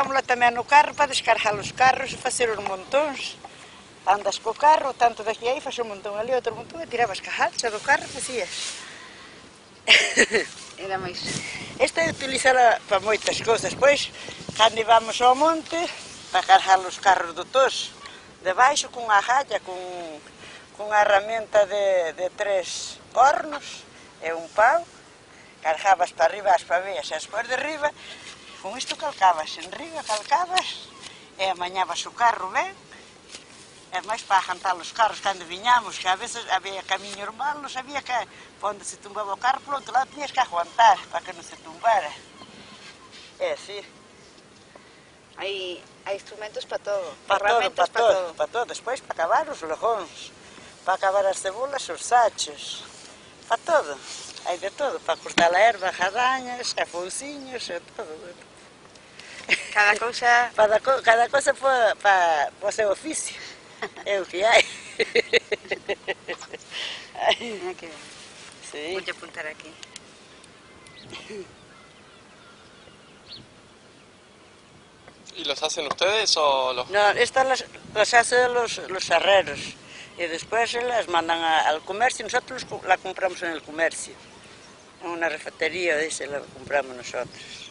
Vámonos tamén no carro para descargar os carros e facer os montóns. Andas co carro, tanto daqui aí, faz un montón ali, outro montón, e tirabas cajalcha do carro, facías. Era máis... Esta é utilizada para moitas cousas, pois, cando íbamos ao monte, para cargar os carros do tos, debaixo, con a jalla, con unha herramienta de 3 cornos e un pau, cargabas para arriba as paveas e despois de arriba, con isto calcabas, en riba calcabas e amañabas o carro ben, e máis para ajantar os carros cando viñamos, que a veces había camiños malos, había que, onde se tumbaba o carro, por outro lado tiñas que aguantar para que non se tumbara. É así. Hai instrumentos para todo, Herramientas para todo. Despois para acabar os logóns, para acabar as cebolas, os sachos, para todo. Hai de todo, para cortar a erva, jadañas, cafouciños, e todo. Cada cousa... Cada cousa para o seu oficio. É o que hai. Mira que ben. Sí. Vou apuntar aquí. ¿Y los hacen ustedes o los...? No, estas las hacen los herreros y después se las mandan al comercio. Nosotros la compramos en el comercio, en una refatería, y se la compramos nosotros.